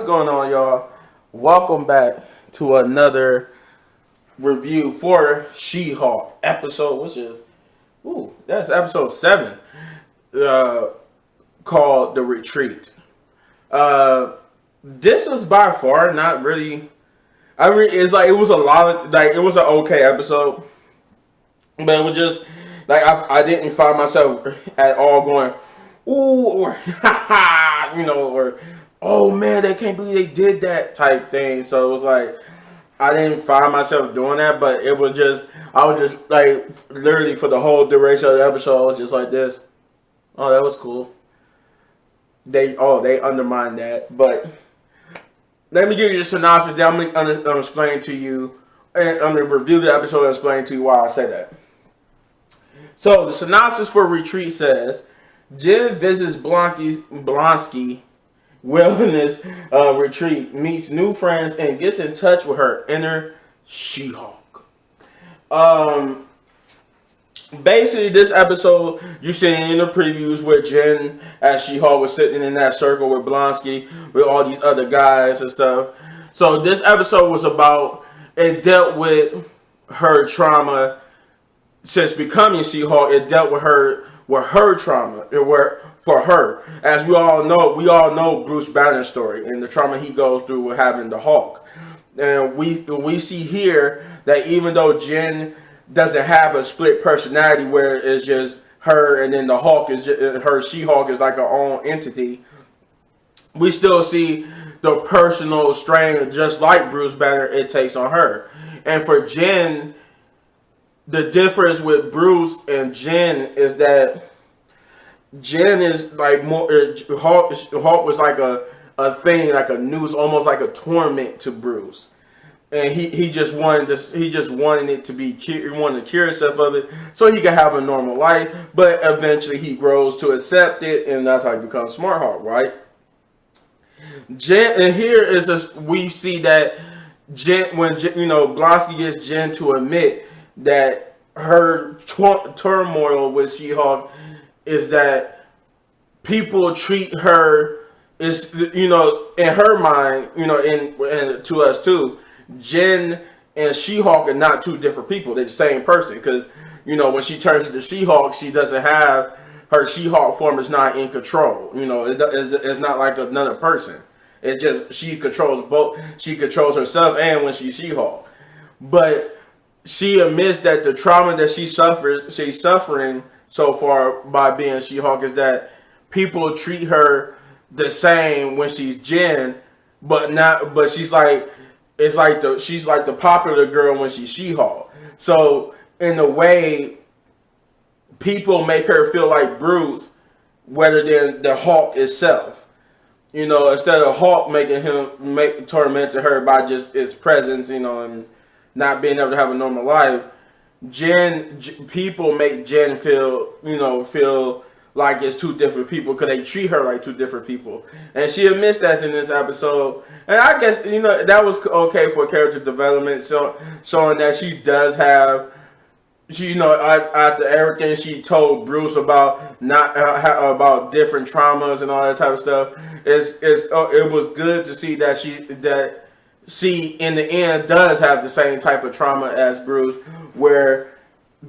going on, y'all? Welcome back to another review for She-Hulk episode, which is, that's episode 7, called The Retreat. This was by far not really, it was a lot of, it was an okay episode, but it was just, I didn't find myself at all going, ooh, or ha or oh man, they can't believe they did that type thing. So it was like, I didn't find myself doing that, but it was just, I was just literally for the whole duration of the episode, I was just like this. Oh, that was cool. They undermined that, but let me give you the synopsis. Then I'm gonna explain to you, and I'm gonna review the episode and explain to you why I say that. So the synopsis for Retreat says, Jen visits Blonsky wilderness retreat, meets new friends, and gets in touch with her inner She-Hulk. Basically, this episode, you seen in the previews where Jen, as She-Hulk, was sitting in that circle with Blonsky, with all these other guys and stuff. So this episode was about, it dealt with her trauma since becoming She-Hulk. It dealt with her trauma. For her, as we all know Bruce Banner's story and the trauma he goes through with having the Hulk, and we see here that even though Jen doesn't have a split personality where it's just her and then the Hulk is just, her She-Hulk is like her own entity, we still see the personal strain, just like Bruce Banner, it takes on her. And for Jen, the difference with Bruce and Jen is that Jen is like more, Hulk was like a thing, like a noose, almost like a torment to Bruce, and he just wanted this. He just wanted it to be. He wanted to cure himself of it so he could have a normal life. But eventually he grows to accept it, and that's how he becomes Smart Hulk, right? Jen, and here is this. We see that Jen, when Blonsky gets Jen to admit that her turmoil with She-Hulk is that people treat her, is in her mind, and to us too, Jen and She-Hulk are not two different people. They're the same person, because when she turns into She-Hulk, she doesn't have, her She-Hulk form is not in control. It's not like another person. It's just she controls both. She controls herself and when she's She-Hulk. But she admits that the trauma that she's suffering so far by being She-Hulk is that people treat her the same when she's Jen, but she's like, she's like the popular girl when she's She-Hulk. So in a way, people make her feel like Bruce rather than the Hulk itself. Instead of Hulk making him tormenting her by just his presence, and not being able to have a normal life. People make Jen feel like it's two different people because they treat her like two different people, and she admits that in this episode. And I guess that was okay for character development, so showing that she does have, after everything she told Bruce about about different traumas and all that type of stuff, it was good to see that she in the end does have the same type of trauma as Bruce, where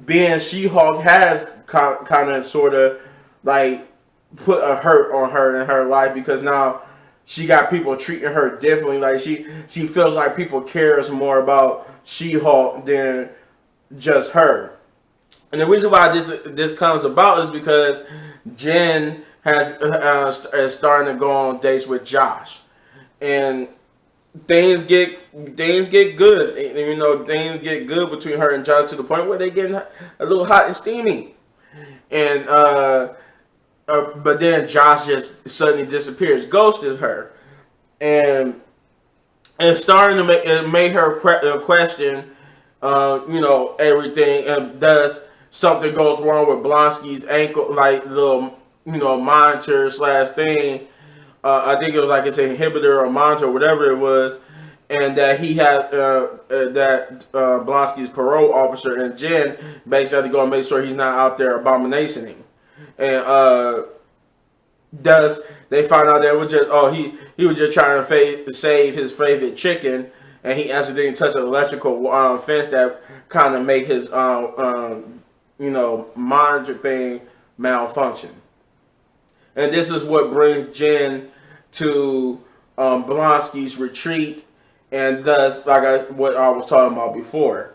being She-Hulk has kind of sort of put a hurt on her in her life, because now she got people treating her differently. Like she feels like people cares more about She-Hulk than just her. And the reason why this comes about is because Jen is starting to go on dates with Josh, and things get good. Things get good between her and Josh to the point where they're getting a little hot and steamy. And but then Josh just suddenly disappears, ghosts her, and starting to make her question, everything. And thus something goes wrong with Blonsky's ankle, little monitor / thing. I think it was like it's an inhibitor or monitor or whatever it was, and that he had Blonsky's parole officer and Jen basically had to go and make sure he's not out there abominationing. And Thus, they found out that it was just he was just trying to save his favorite chicken, and he accidentally touched an electrical fence that kind of make his monitor thing malfunction. And this is what brings Jen to Blonsky's retreat, and thus, what I was talking about before.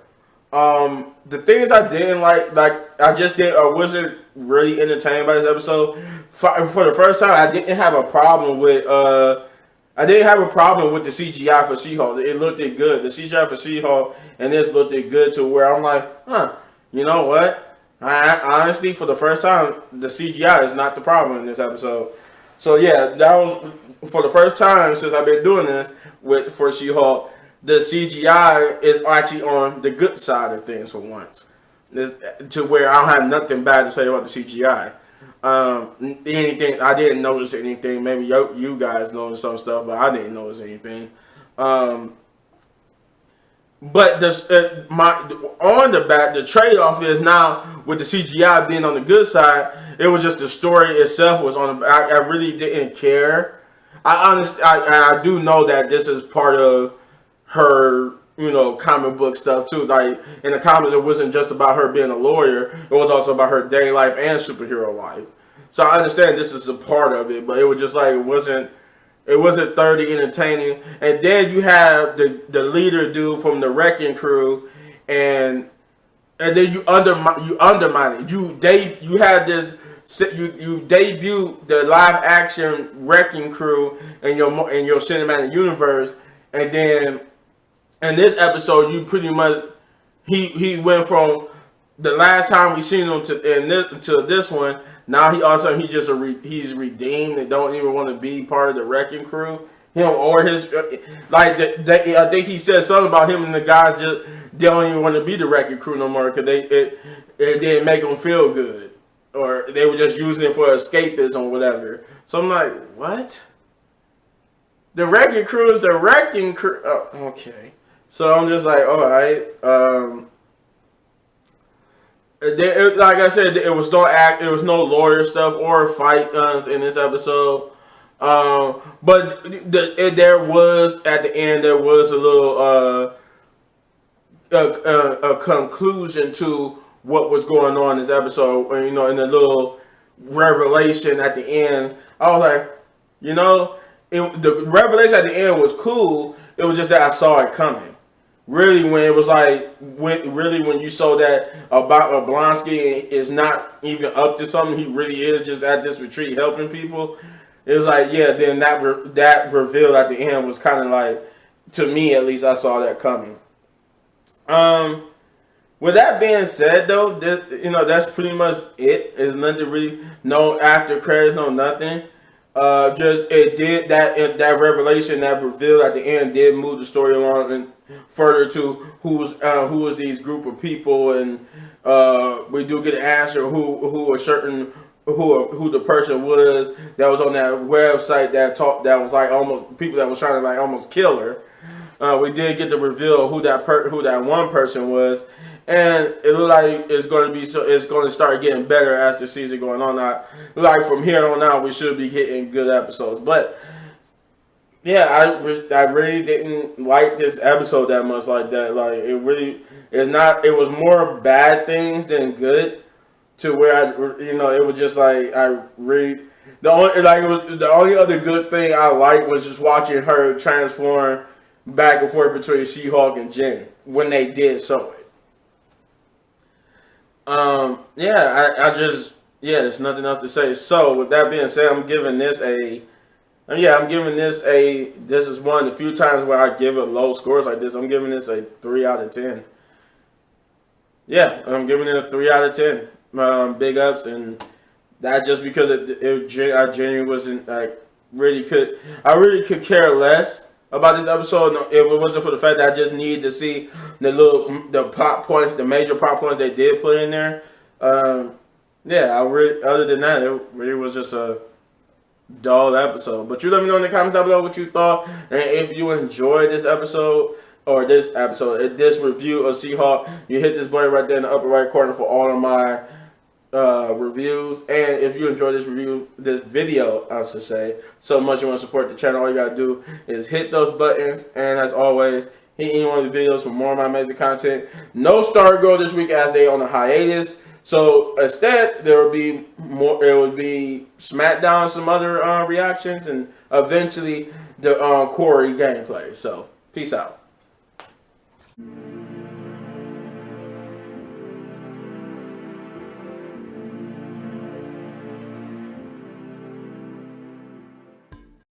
The things I didn't like I wasn't really entertained by this episode. For the first time, I didn't have a problem with the CGI for She-Hulk. It looked good. The CGI for She-Hulk and this looked good to where I'm like, you know what? I honestly, for the first time, the CGI is not the problem in this episode. So yeah, that was for the first time since I've been doing this for She-Hulk. The CGI is actually on the good side of things for once, to where I don't have nothing bad to say about the CGI. Anything I didn't notice anything. Maybe you guys noticed some stuff, but I didn't notice anything. But the trade-off is now with the CGI being on the good side. It was just the story itself was on the. I really didn't care. I do know that this is part of her, comic book stuff too. Like in the comics, it wasn't just about her being a lawyer; it was also about her daily life and superhero life. So I understand this is a part of it, but it was just like it wasn't thoroughly entertaining. And then you have the leader dude from the Wrecking Crew, and then you undermine it. You debut the live action Wrecking Crew in your cinematic universe, and then in this episode you pretty much he went from the last time we seen him to this one. Now he's redeemed and don't even want to be part of the Wrecking Crew. Him or his I think he said something about him and the guys just they don't even want to be the Wrecking Crew no more because it didn't make them feel good. Or they were just using it for escapism or whatever. So I'm like, what? The Wrecking Crew is the Wrecking Crew. Oh, okay. So I'm just like, all right. Like I said, it was no lawyer stuff or fight in this episode. But there was at the end there was a little a conclusion to what was going on in this episode, in the little revelation at the end. I was like, the revelation at the end was cool. It was just that I saw it coming. Really, when it was when you saw that about Blonsky is not even up to something, he really is just at this retreat helping people. It was like, yeah. Then that reveal at the end was kind of like, to me at least, I saw that coming. With that being said, though, this that's pretty much it. It's nothing really, no after credits, no nothing. Just it did that revelation, that reveal at the end did move the story along and further to who was these group of people, and we do get an answer who the person was that was on that website that was like almost people that was trying to like almost kill her. We did get the reveal who that one person was. And it looked like it's going to start getting better as the season going on. Like from here on out, we should be getting good episodes. But yeah, I really didn't like this episode that much like that. Like it really is not. It was more bad things than good. To where it was just like I really the only other good thing I liked was just watching her transform back and forth between She-Hulk and Jen when they did show it. There's nothing else to say. So with that being said, I'm giving this this is one of the few times where I give it low scores like this. I'm giving this a 3 out of 10. Yeah, I'm giving it a 3 out of 10. Big ups, and that just because I genuinely wasn't I really could care less about this episode if it wasn't for the fact that I just needed to see the plot points, the major plot points they did put in there. Other than that, it really was just a dull episode. But you let me know in the comments down below what you thought, and if you enjoyed this episode or this review of She-Hulk, you hit this button right there in the upper right corner for all of my reviews. And if you enjoy this video, I should say, so much you want to support the channel, all you gotta do is hit those buttons. And as always, hit any one of the videos for more of my amazing content. No Star Girl this week as they on a hiatus. So instead, there will be more. It would be SmackDown, some other reactions, and eventually the Corey gameplay. So peace out.